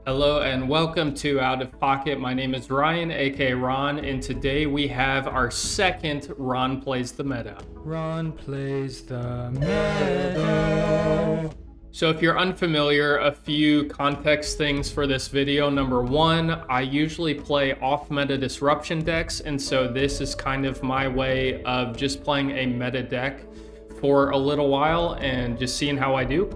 Hello and welcome to Out of Pocket. My name is Ryan, aka Ron, and today we have our second Ron Plays the Meta. Ron plays the meta. So if you're unfamiliar, a few context things for this video. Number one, I usually play off-meta disruption decks, and so this is kind of my way of just playing a meta deck for a little while and just seeing how I do.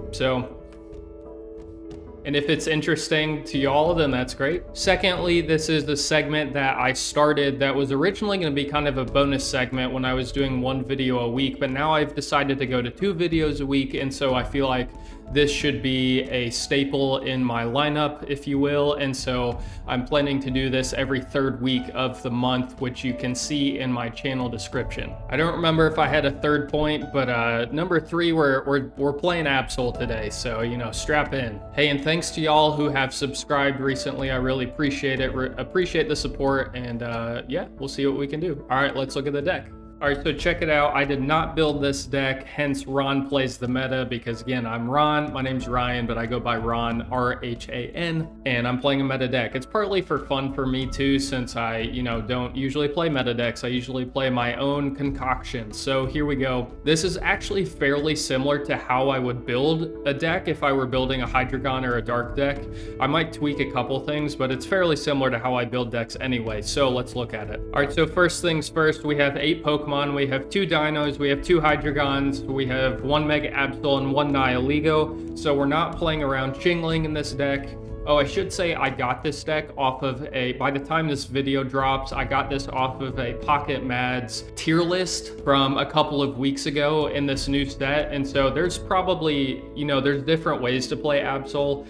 And if it's interesting to y'all, then that's great. Secondly, this is the segment that I started that was originally going to be kind of a bonus segment when I was doing one video a week, but now I've decided to go to 2 videos a week, and so I feel like this should be a staple in my lineup, if you will, and so I'm planning to do this every third week of the month, which you can see in my channel description. I don't remember if I had a third point, but number 3, we're playing Absol today, so strap in. Hey, and thanks to y'all who have subscribed recently. I really appreciate it. Appreciate the support, and yeah, we'll see what we can do. All right, let's look at the deck. All right, so check it out. I did not build this deck, hence Ron Plays the Meta, because again, I'm Ron. My name's Ryan, but I go by Ron, R-H-A-N, and I'm playing a meta deck. It's partly for fun for me too, since I, don't usually play meta decks. I usually play my own concoctions. So here we go. This is actually fairly similar to how I would build a deck if I were building a Hydreigon or a Dark deck. I might tweak a couple things, but it's fairly similar to how I build decks anyway. So let's look at it. All right, so first things first, we have 8 Pokemon. We have 2 Dinos, we have 2 Hydreigons, we have 1 Mega Absol and 1 Nihilego. So we're not playing around Chingling in this deck. Oh, I should say I got this deck off of by the time this video drops, I got this off of a Pocket Mads tier list from a couple of weeks ago in this new set. And so there's probably, there's different ways to play Absol.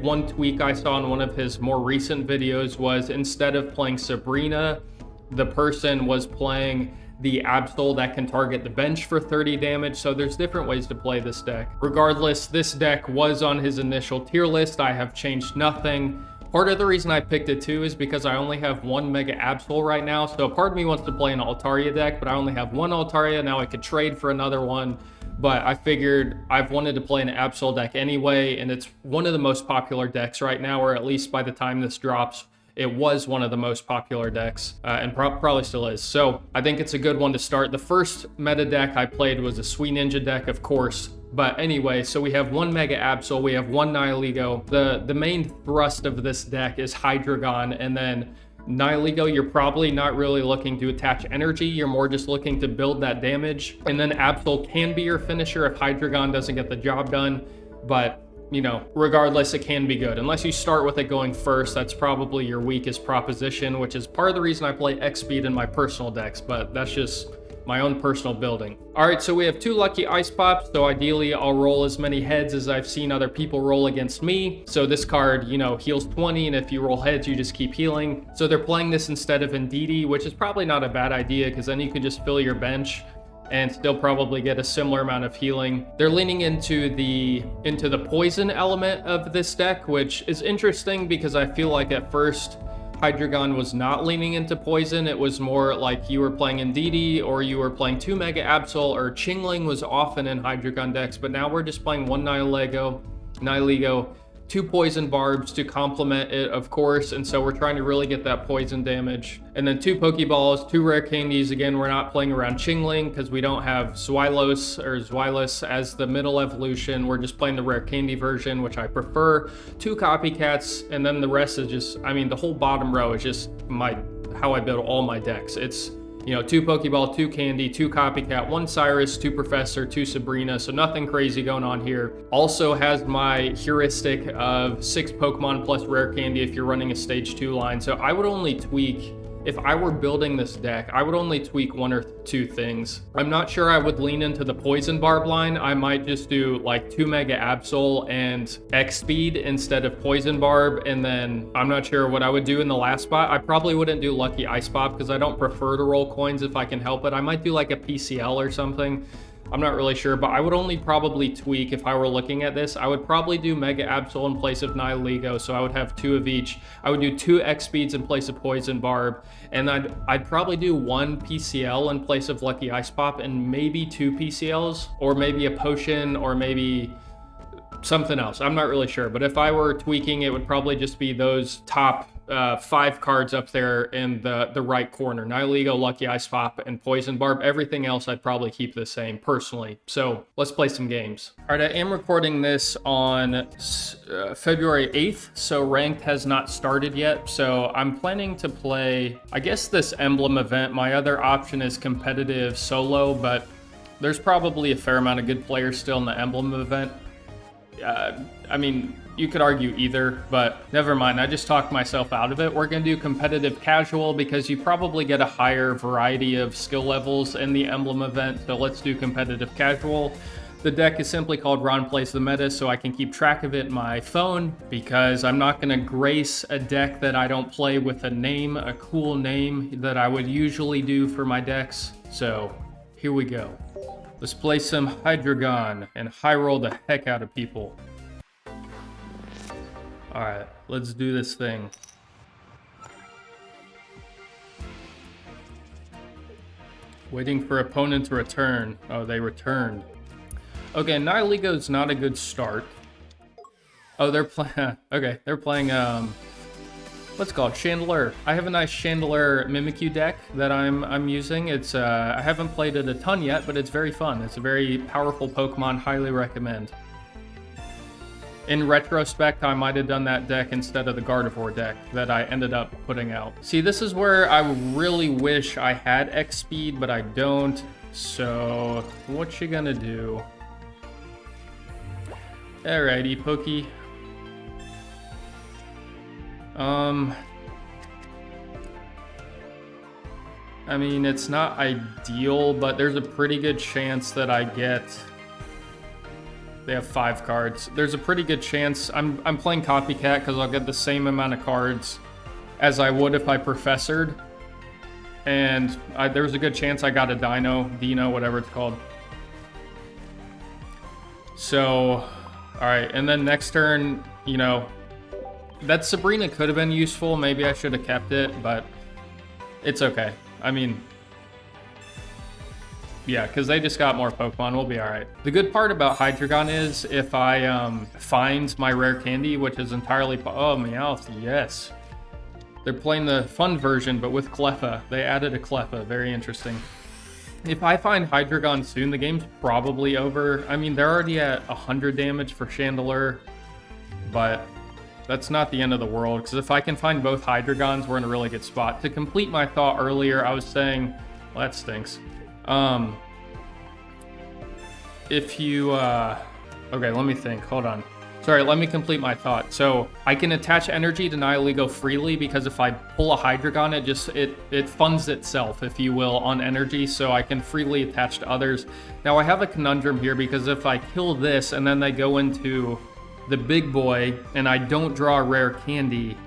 One tweak I saw in one of his more recent videos was instead of playing Sabrina, the person was playing the Absol that can target the bench for 30 damage. So there's different ways to play this deck. Regardless, this deck was on his initial tier list. I have changed nothing. Part of the reason I picked it too is because I only have 1 Mega Absol right now. So part of me wants to play an Altaria deck, but I only have 1 Altaria. Now I could trade for another one. But I figured I've wanted to play an Absol deck anyway, and it's one of the most popular decks right now, or at least by the time this drops, it was one of the most popular decks, and probably still is. So I think it's a good one to start. The first meta deck I played was a Sweet Ninja deck, of course. But anyway, so we have 1 Mega Absol, we have 1 Nihilego. The main thrust of this deck is Hydreigon, and then Nihilego, you're probably not really looking to attach energy. You're more just looking to build that damage. And then Absol can be your finisher if Hydreigon doesn't get the job done. But regardless, it can be good. Unless you start with it going first, that's probably your weakest proposition, which is part of the reason I play X-Speed in my personal decks, but that's just my own personal building. All right, so we have 2 Lucky Ice Pops, so ideally I'll roll as many heads as I've seen other people roll against me. So this card, heals 20, and if you roll heads, you just keep healing. So they're playing this instead of Indeedee, which is probably not a bad idea, because then you can just fill your bench and still probably get a similar amount of healing. They're leaning into the poison element of this deck, which is interesting because I feel like at first Hydreigon was not leaning into poison. It was more like you were playing Indeedee or you were playing 2 Mega Absol, or Chingling was often in Hydreigon decks, but now we're just playing 1 Nihilego, 2 poison barbs to complement it, of course, and so we're trying to really get that poison damage. And then 2 Pokeballs, 2 rare candies. Again, we're not playing around Chingling because we don't have Zweilous as the middle evolution. We're just playing the rare candy version, which I prefer. 2 copycats, and then the rest is just, the whole bottom row is just how I build all my decks. It's 2 Pokeball, 2 Candy, 2 Copycat, 1 Cyrus, 2 Professor, 2 Sabrina, so nothing crazy going on here. Also has my heuristic of 6 Pokemon plus Rare Candy if you're running a Stage 2 line, so I would only tweak, if I were building this deck, I would only tweak 1 or 2 things. I'm not sure I would lean into the Poison Barb line. I might just do like 2 Mega Absol and X-Speed instead of Poison Barb, and then I'm not sure what I would do in the last spot. I probably wouldn't do Lucky Ice Pop because I don't prefer to roll coins if I can help it. I might do like a PCL or something. I'm not really sure, but I would only probably tweak if I were looking at this. I would probably do Mega Absol in place of Nihilego, so I would have 2 of each. I would do 2 X-Speeds in place of Poison Barb, and I'd probably do 1 PCL in place of Lucky Ice Pop, and maybe 2 PCLs, or maybe a potion, or maybe something else. I'm not really sure, but if I were tweaking, it would probably just be those top 5 cards up there in the right corner. Nihilego, Lucky Ice Pop, and Poison Barb. Everything else I'd probably keep the same personally. So let's play some games. All right, I am recording this on February 8th, so Ranked has not started yet. So I'm planning to play, I guess, this Emblem event. My other option is competitive solo, but there's probably a fair amount of good players still in the Emblem event. I mean, you could argue either, but never mind. I just talked myself out of it. We're going to do competitive casual because you probably get a higher variety of skill levels in the Emblem event. So let's do competitive casual. The deck is simply called Ron Plays the Meta, so I can keep track of it in my phone because I'm not going to grace a deck that I don't play with a name, a cool name that I would usually do for my decks. So here we go. Let's play some Hydreigon and high roll the heck out of people. Alright, let's do this thing. Waiting for opponent to return. Oh, they returned. Okay, Nihilego's not a good start. Oh, they're playing... Okay, they're playing, what's it called? Chandelure. I have a nice Chandelure Mimikyu deck that I'm using. It's, I haven't played it a ton yet, but it's very fun. It's a very powerful Pokemon, highly recommend. In retrospect, I might have done that deck instead of the Gardevoir deck that I ended up putting out. See, this is where I really wish I had X speed, but I don't. So, what you gonna do? Alrighty, Pokey. I mean, it's not ideal, but there's a pretty good chance that I get... They have 5 cards. There's a pretty good chance... I'm playing Copycat because I'll get the same amount of cards as I would if I Professored. And there's a good chance I got a Dino, whatever it's called. So, alright, and then next turn, you know... That Sabrina could have been useful. Maybe I should have kept it, but it's okay. I mean, yeah, because they just got more Pokemon. We'll be all right. The good part about Hydreigon is if I find my rare candy, which is entirely... Oh, Meowth, yes. They're playing the fun version, but with Cleffa. They added a Cleffa. Very interesting. If I find Hydreigon soon, the game's probably over. I mean, they're already at 100 damage for Chandelure, but... That's not the end of the world, because if I can find both Hydreigons, we're in a really good spot. To complete my thought earlier, I was saying... Well, that stinks. If you... Okay, let me think. Hold on. Sorry, let me complete my thought. So, I can attach energy to Nihilego freely, because if I pull a Hydreigon, it funds itself, if you will, on energy, so I can freely attach to others. Now, I have a conundrum here, because if I kill this, and then they go into... the big boy, and I don't draw a rare candy,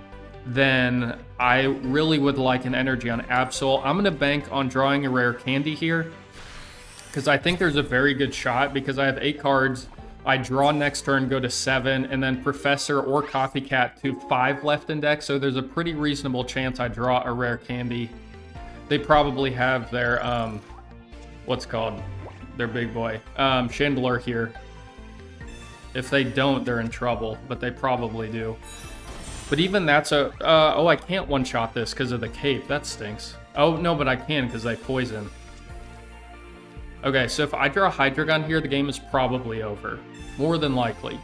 then I really would like an energy on Absol. I'm going to bank on drawing a rare candy here, because I think there's a very good shot, because I have 8 cards. I draw next turn, go to 7, and then Professor or Copycat to 5 left in deck, so there's a pretty reasonable chance I draw a rare candy. They probably have their, what's it called? Their big boy. Chandelure here. If they don't, they're in trouble, but they probably do. But even that's a... oh, I can't one-shot this because of the cape. That stinks. Oh, no, but I can because they poison. Okay, so if I draw a Hydreigon here, the game is probably over. More than likely.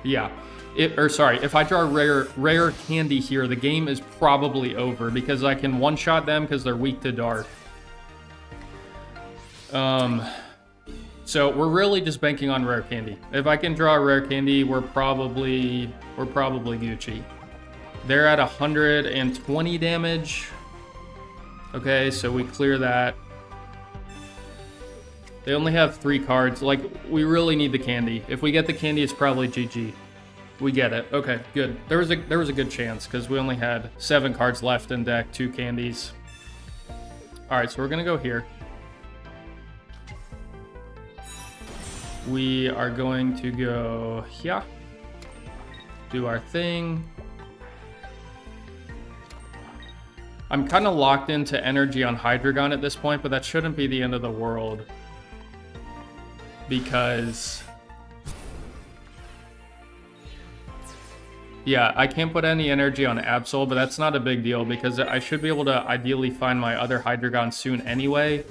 Yeah. If I draw a rare candy here, the game is probably over because I can one-shot them because they're weak to dark. So we're really just banking on rare candy. If I can draw a rare candy, we're probably Gucci. They're at 120 damage. Okay, so we clear that. They only have 3 cards. Like, we really need the candy. If we get the candy, it's probably GG. We get it. Okay, good. There was a good chance because we only had 7 cards left in deck, 2 candies. All right, so we're gonna go here. We are going to go here, do our thing. I'm kind of locked into energy on Hydreigon at this point, but that shouldn't be the end of the world. because... Yeah, I can't put any energy on Absol, but that's not a big deal because I should be able to ideally find my other Hydreigon soon anyway.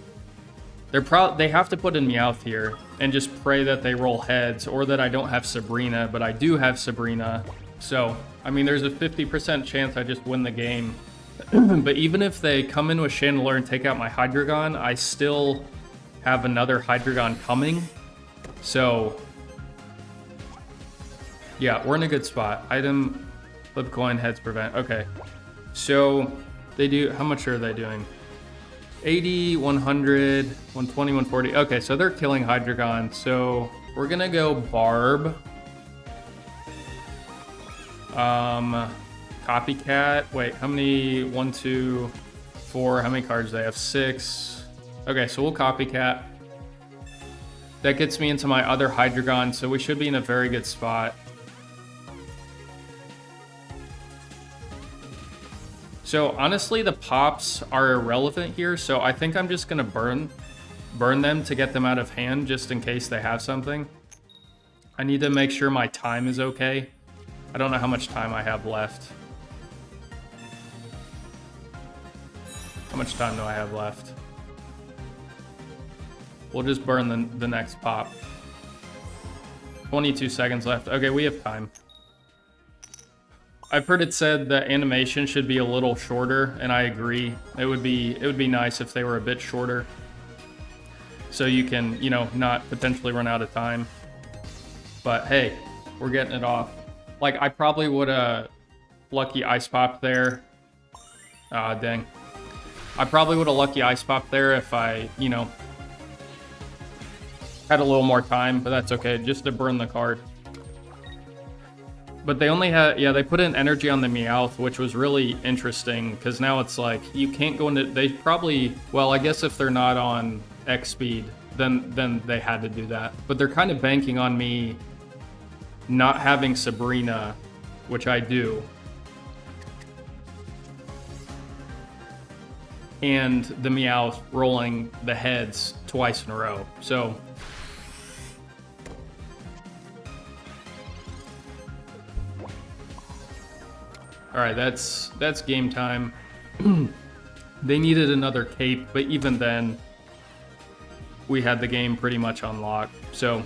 They have to put in Meowth here and just pray that they roll heads or that I don't have Sabrina, but I do have Sabrina. So, I mean, there's a 50% chance I just win the game. But even if they come in with Chandelure and take out my Hydreigon, I still have another Hydreigon coming. So... yeah, we're in a good spot. Item, flip coin, heads prevent. Okay. So they do, how much are they doing? 80, 100, 120, 140. Okay, so they're killing Hydreigon. So we're gonna go Barb. Copycat. Wait, how many? 1, 2, 4. How many cards do they have? 6. Okay, so we'll Copycat. That gets me into my other Hydreigon, so we should be in a very good spot. So honestly, the pops are irrelevant here, so I think I'm just gonna burn them to get them out of hand just in case they have something. I need to make sure my time is okay. I don't know how much time I have left. How much time do I have left? We'll just burn the next pop. 22 seconds left. Okay, we have time. I've heard it said that animation should be a little shorter, and I agree. It would be nice if they were a bit shorter, so you can, you know, not potentially run out of time. But hey, we're getting it off. Like, I probably would have lucky ice pop there. Ah, dang. I probably would have lucky ice pop there if I, you know, had a little more time, but that's okay, just to burn the card. But they only had, yeah, they put in energy on the Meowth, which was really interesting, because now it's like, you can't go into, they probably, well, I guess if they're not on X speed, then they had to do that. But they're kind of banking on me not having Sabrina, which I do. And the Meowth rolling the heads twice in a row. So... all right, that's game time. They needed another cape, but even then, we had the game pretty much on lock. So,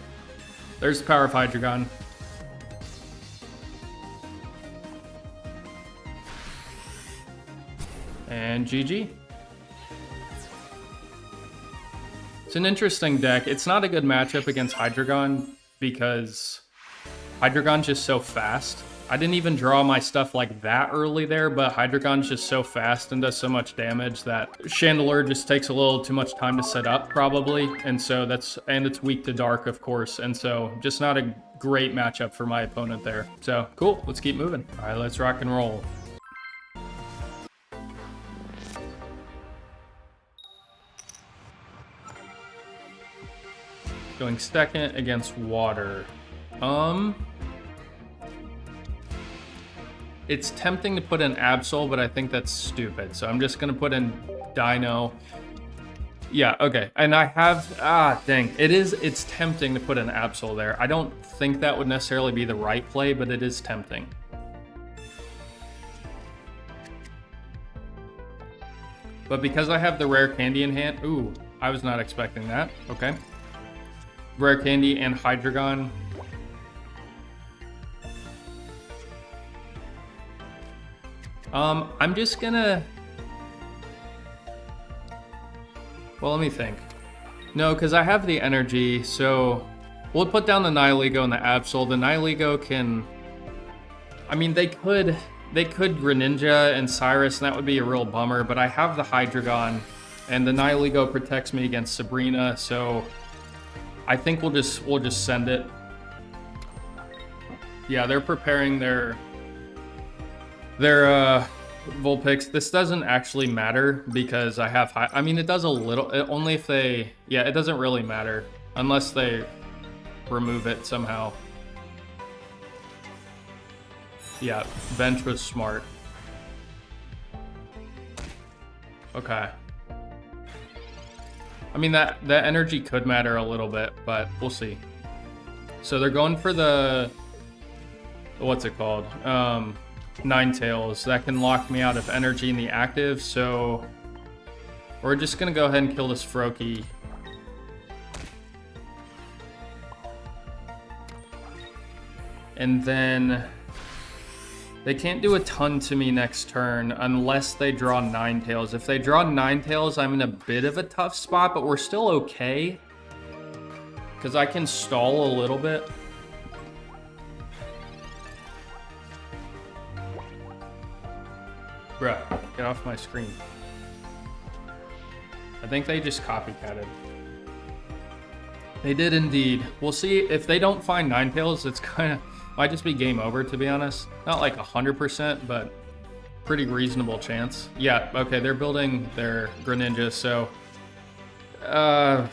there's the power of Hydreigon. And GG. It's an interesting deck. It's not a good matchup against Hydreigon because Hydreigon's just so fast. I didn't even draw my stuff like that early there, but Hydreigon's just so fast and does so much damage that Chandelure just takes a little too much time to set up, probably. And so and it's weak to dark, of course. And so just not a great matchup for my opponent there. So cool, let's keep moving. All right, let's rock and roll. Going second against water. It's tempting to put in Absol, but I think that's stupid. So I'm just gonna put in Dino. Yeah, okay. And I have, dang. It's tempting to put in Absol there. I don't think that would necessarily be the right play, but it is tempting. But because I have the rare candy in hand, ooh, I was not expecting that. Okay. Rare candy and Hydreigon. I'm just gonna... well, let me think. No, because I have the energy, so... we'll put down the Nihilego and the Absol. The Nihilego can... I mean, they could Greninja and Cyrus, and that would be a real bummer, but I have the Hydreigon, and the Nihilego protects me against Sabrina, so... I think we'll just send it. Yeah, they're preparing their Vulpix. This doesn't actually matter because I have I mean, it does a little, only if they, yeah, it doesn't really matter unless they remove it somehow. Yeah, bench was smart. I mean, that energy could matter a little bit, but we'll see. So they're going for the, what's it called? Ninetales. That can lock me out of energy in the active, so we're just gonna go ahead and kill this Froakie. And then they can't do a ton to me next turn unless they draw Ninetales. If they draw Ninetales, I'm in a bit of a tough spot, but we're still okay. Because I can stall a little bit. Bruh, get off my screen. I think they just copycatted. They did indeed. We'll see if they don't find Ninetales. It's kind of might just be game over, to be honest. Not like 100%, but pretty reasonable chance. Yeah, okay, they're building their Greninja, so I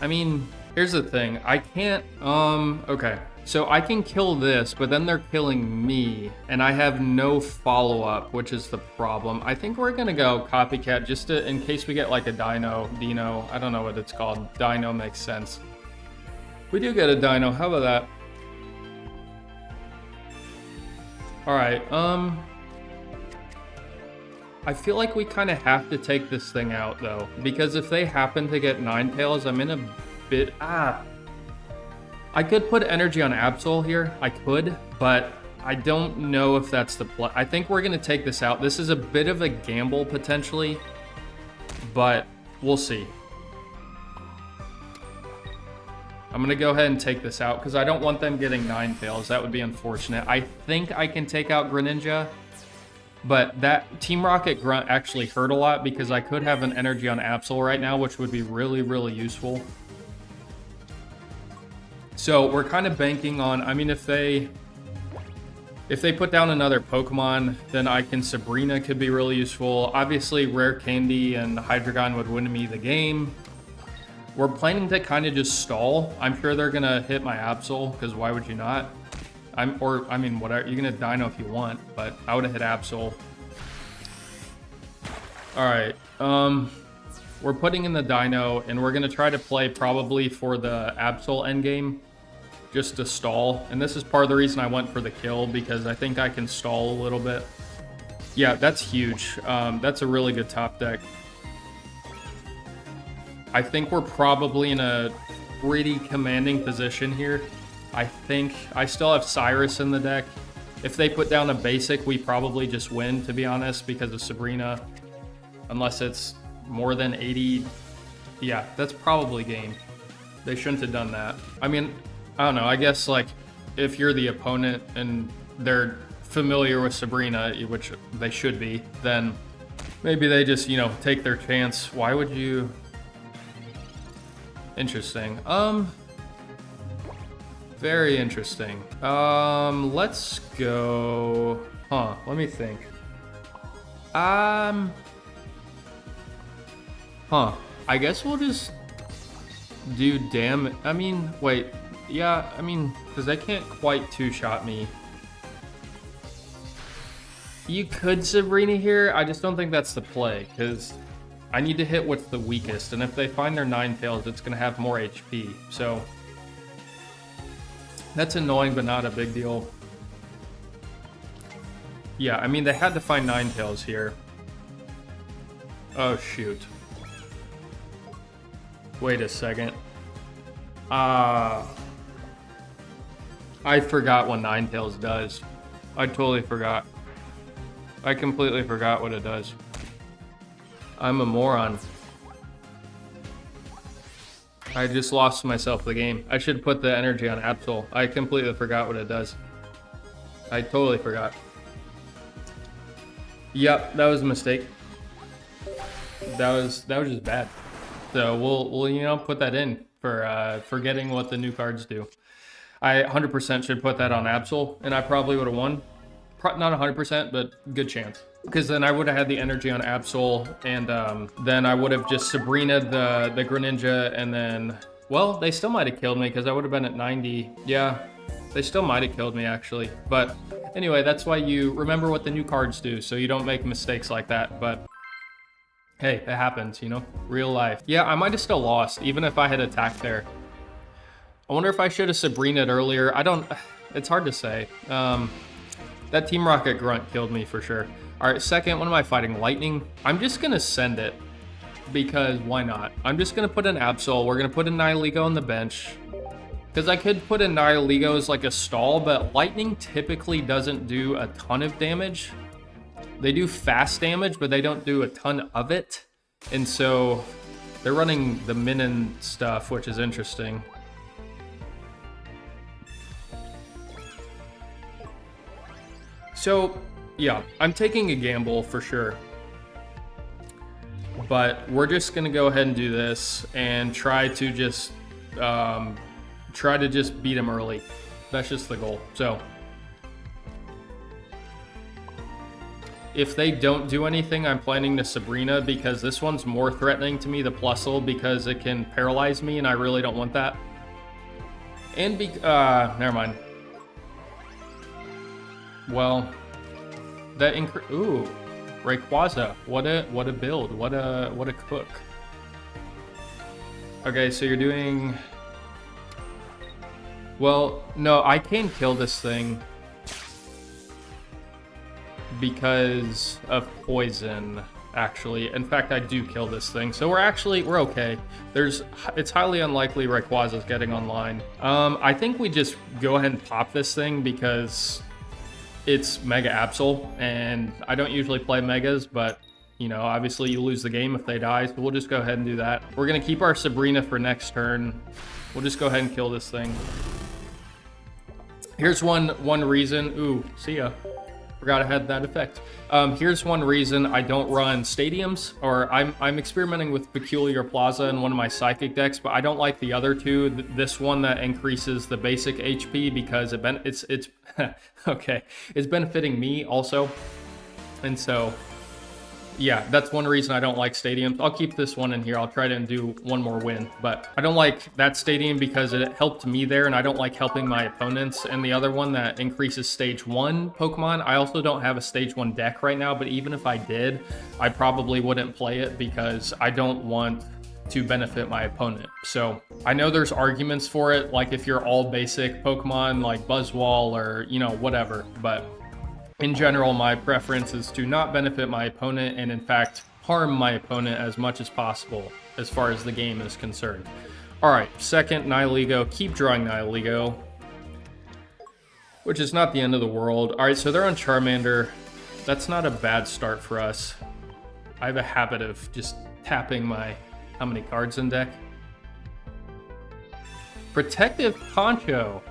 mean, here's the thing. I can't okay. So I can kill this, but then they're killing me, and I have no follow-up, which is the problem. I think we're gonna go copycat just to, in case we get like a Dino, I don't know what it's called. Dino makes sense. We do get a Dino, how about that? All right, I feel like we kind of have to take this thing out though, because if they happen to get Ninetales, I'm in a bit, I could put energy on Absol here, I could, but I don't know if that's the play. I think we're gonna take this out. This is a bit of a gamble potentially, but we'll see. I'm gonna go ahead and take this out because I don't want them getting Ninetales. That would be unfortunate. I think I can take out Greninja, but that Team Rocket Grunt actually hurt a lot because I could have an energy on Absol right now, which would be really, really useful. So we're kind of banking on, I mean, if they put down another Pokemon, then I can, Sabrina could be really useful. Obviously, Rare Candy and Hydreigon would win me the game. We're planning to kind of just stall. I'm sure they're gonna hit my Absol, because why would you not? I mean, whatever, you're gonna Dino if you want, but I would have hit Absol. All right, we're putting in the Dino, and we're gonna try to play probably for the Absol endgame, just to stall. And this is part of the reason I went for the kill, because I think I can stall a little bit. Yeah, that's huge. That's a really good top deck. I think we're probably in a pretty commanding position here. I think I still have Cyrus in the deck. If they put down a basic, we probably just win, to be honest, because of Sabrina. Unless it's more than 80. Yeah, that's probably game. They shouldn't have done that. I mean, I don't know. I guess, like, if you're the opponent and they're familiar with Sabrina, which they should be, then maybe they just, you know, take their chance. Why would you... Interesting. Very interesting. Let's go... Huh, let me think. Huh, I guess we'll just do damage. I mean, wait, yeah, I mean, because they can't quite two-shot me. You could Sabrina here, I just don't think that's the play, because I need to hit what's the weakest, and if they find their Ninetales, it's going to have more HP, so that's annoying, but not a big deal. Yeah, I mean, they had to find Ninetales here. Oh, shoot. Wait a second. I forgot what Ninetales does. I totally forgot. I completely forgot what it does. I'm a moron. I just lost myself the game. I should put the energy on Absol. I completely forgot what it does. I totally forgot. Yep, that was a mistake. That was just bad. So we'll you know, put that in for forgetting what the new cards do. I 100% should put that on Absol, and I probably would have won. Not 100%, but good chance. Because then I would have had the energy on Absol, and then I would have just Sabrina the Greninja, and then, well, they still might have killed me because I would have been at 90. Yeah, they still might have killed me actually. But anyway, that's why you remember what the new cards do, so you don't make mistakes like that. But Hey, it happens, you know? Real life. Yeah, I might have still lost, even if I had attacked there. I wonder if I should have Sabrina'd earlier. I don't... It's hard to say. That Team Rocket grunt killed me for sure. All right, second, what am I fighting? Lightning? I'm just gonna send it because why not? I'm just gonna put an Absol. We're gonna put a Nihilego on the bench because I could put a Nihilego as like a stall, but Lightning typically doesn't do a ton of damage. They do fast damage, but they don't do a ton of it. And so they're running the Minin stuff, which is interesting. So, yeah, I'm taking a gamble for sure. But we're just gonna go ahead and do this and try to just beat him early. That's just the goal. So if they don't do anything, I'm planning to Sabrina because this one's more threatening to me, the Plusle, because it can paralyze me and I really don't want that. And never mind. Well, that ooh, Rayquaza. What a build. What a cook. Okay, so you're doing... Well, no, I can kill this thing because of poison, actually. In fact, I do kill this thing. So we're okay. It's highly unlikely Rayquaza's getting online. I think we just go ahead and pop this thing because it's Mega Absol, and I don't usually play Megas, but you know, obviously you lose the game if they die, so we'll just go ahead and do that. We're gonna keep our Sabrina for next turn. We'll just go ahead and kill this thing. Here's one reason. Ooh, see ya. Forgot I had that effect. Here's one reason I don't run stadiums, or I'm experimenting with Peculiar Plaza in one of my Psychic decks, but I don't like the other two. This one that increases the basic HP because it's okay. It's benefiting me also, and so yeah, that's one reason I don't like stadiums. I'll keep this one in here. I'll try to do one more win, but I don't like that stadium because it helped me there, and I don't like helping my opponents. And the other one that increases stage 1 Pokemon, I also don't have a stage 1 deck right now, but even if I did, I probably wouldn't play it because I don't want to benefit my opponent. So I know there's arguments for it, like if you're all basic Pokemon like Buzzwole or, you know, whatever, but in general, my preference is to not benefit my opponent and, in fact, harm my opponent as much as possible as far as the game is concerned. All right, second, Nihilego. Keep drawing Nihilego, which is not the end of the world. All right, so they're on Charmander. That's not a bad start for us. I have a habit of just tapping my... How many cards in deck? Protective Poncho.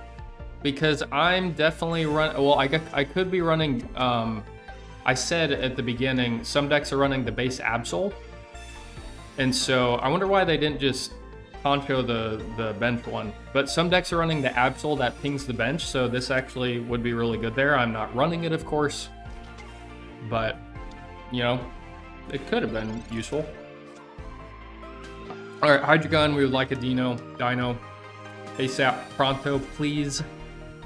Because I'm definitely well, I could be running, I said at the beginning, some decks are running the base Absol. And so I wonder why they didn't just Poncho the bench one. But some decks are running the Absol that pings the bench, so this actually would be really good there. I'm not running it, of course. But, you know, it could have been useful. All right, Hydreigon, we would like a Dino. ASAP pronto, please.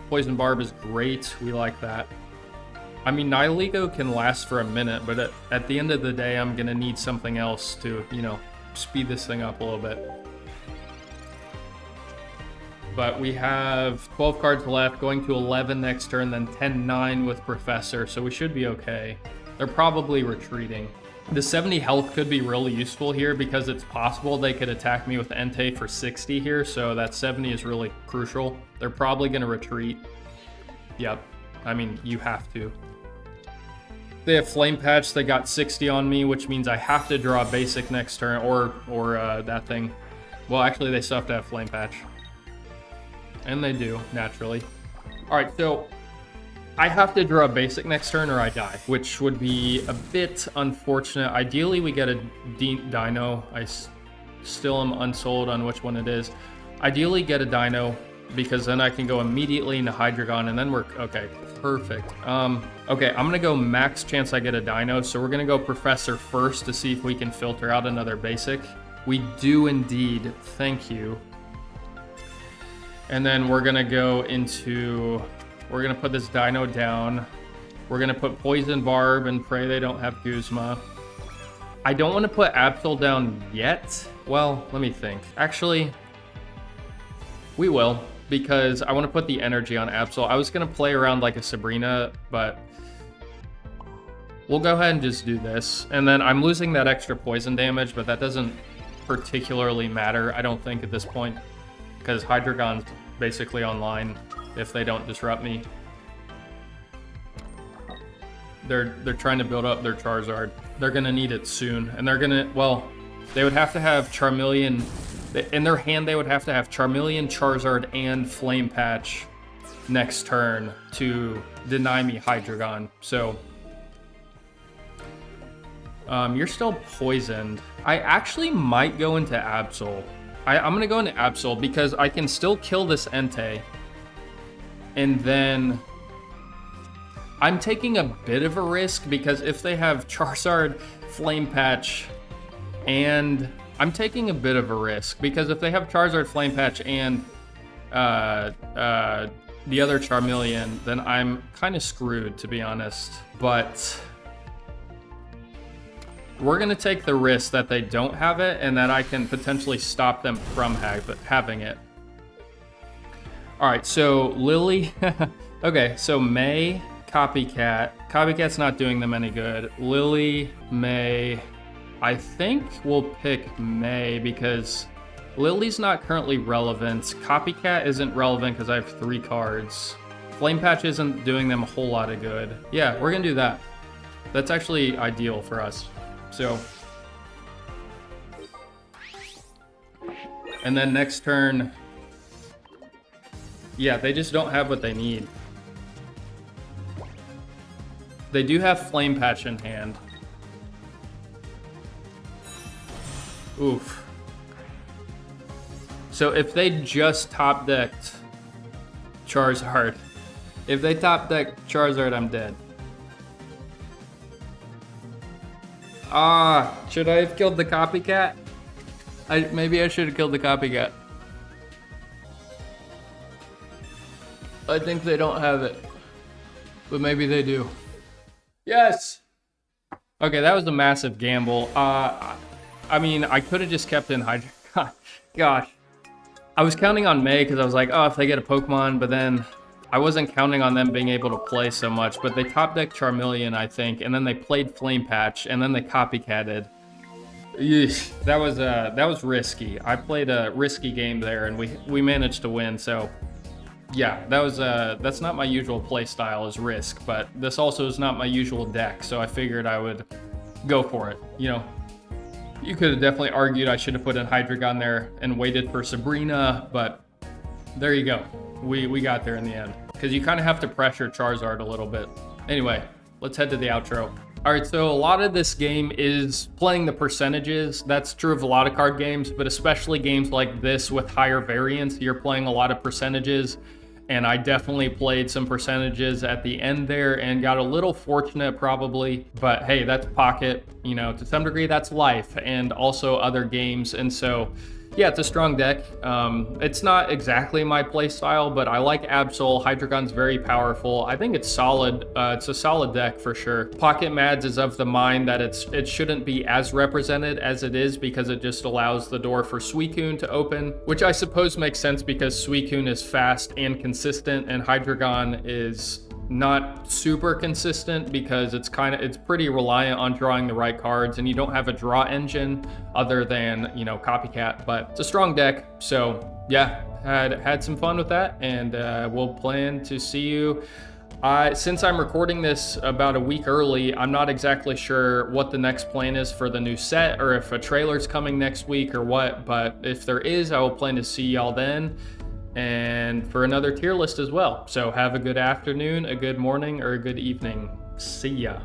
Poison Barb is great. We like that. I mean, Nihilego can last for a minute, but at the end of the day, I'm going to need something else to, you know, speed this thing up a little bit. But we have 12 cards left, going to 11 next turn, then 10-9 with Professor, so we should be okay. They're probably retreating. The 70 health could be really useful here because it's possible they could attack me with Entei for 60 here, so that 70 is really crucial. They're probably going to retreat. Yep. I mean, you have to. They have Flame Patch. They got 60 on me, which means I have to draw basic next turn, or that thing. Well, actually, they still have to have Flame Patch. And they do, naturally. All right, so I have to draw a basic next turn or I die, which would be a bit unfortunate. Ideally, we get a Dino. I still am unsold on which one it is. Ideally, get a Dino, because then I can go immediately into Hydreigon, and then we're... Okay, perfect. Okay, I'm going to go max chance I get a Dino, so we're going to go Professor first to see if we can filter out another basic. We do indeed. Thank you. And then we're going to go into... We're going to put this Dino down. We're going to put Poison Barb and pray they don't have Guzma. I don't want to put Absol down yet. Well, let me think. Actually, we will, because I want to put the energy on Absol. I was going to play around like a Sabrina, but we'll go ahead and just do this. And then I'm losing that extra poison damage, but that doesn't particularly matter, I don't think, at this point, because Hydreigon's basically online if they don't disrupt me. They're trying to build up their Charizard. They're gonna need it soon, and they're gonna, well, they would have to have Charmeleon in their hand. They would have to have Charmeleon, Charizard, and Flame Patch next turn to deny me Hydreigon. So you're still poisoned. I actually might go into Absol. I'm gonna go into Absol because I can still kill this Entei, and then I'm taking a bit of a risk because if they have Charizard, Flame Patch, and I'm taking a bit of a risk because if they have Charizard, Flame Patch, and the other Charmeleon, then I'm kind of screwed, to be honest. But we're gonna take the risk that they don't have it and that I can potentially stop them from having it. All right, so Lily. Okay, so May. Copycat. Copycat's not doing them any good. Lily, May. I think we'll pick May because Lily's not currently relevant. Copycat isn't relevant because I have 3 cards. Flame Patch isn't doing them a whole lot of good. Yeah, we're gonna do that. That's actually ideal for us. So, and then next turn, yeah, they just don't have what they need. They do have Flame Patch in hand. Oof. So if they just top decked Charizard, if they top decked Charizard, I'm dead. Ah, should I have killed the Copycat? Maybe I should have killed the Copycat. I think they don't have it, but maybe they do. Yes! Okay, that was a massive gamble. I mean, I could have just kept in Hydreigon. Gosh. I was counting on May because I was like, oh, if they get a Pokemon, but then I wasn't counting on them being able to play so much. But they top decked Charmeleon, I think, and then they played Flame Patch, and then they copycatted. Eesh, that was risky. I played a risky game there, and we managed to win, so yeah, that's not my usual play style, is risk, but this also is not my usual deck, so I figured I would go for it. You know, you could have definitely argued I should have put in Hydreigon there and waited for Sabrina, but there you go. We got there in the end, because you kind of have to pressure Charizard a little bit. Anyway, let's head to the outro. All right, so a lot of this game is playing the percentages. That's true of a lot of card games, but especially games like this with higher variance, you're playing a lot of percentages. And I definitely played some percentages at the end there and got a little fortunate probably, but hey, that's Pocket, you know, to some degree that's life and also other games. And so, yeah, it's a strong deck. It's not exactly my play style, but I like Absol. Hydreigon's very powerful. I think it's solid. It's a solid deck for sure. Pocket Mads is of the mind that it shouldn't be as represented as it is because it just allows the door for Suicune to open, which I suppose makes sense because Suicune is fast and consistent, and Hydreigon is not super consistent because it's pretty reliant on drawing the right cards, and you don't have a draw engine other than, you know, Copycat, but it's a strong deck. So yeah, had some fun with that, and we'll plan to see you. Since I'm recording this about a week early, I'm not exactly sure what the next plan is for the new set, or if a trailer's coming next week or what, but if there is, I will plan to see y'all then, and for another tier list as well. So have a good afternoon, a good morning, or a good evening. See ya.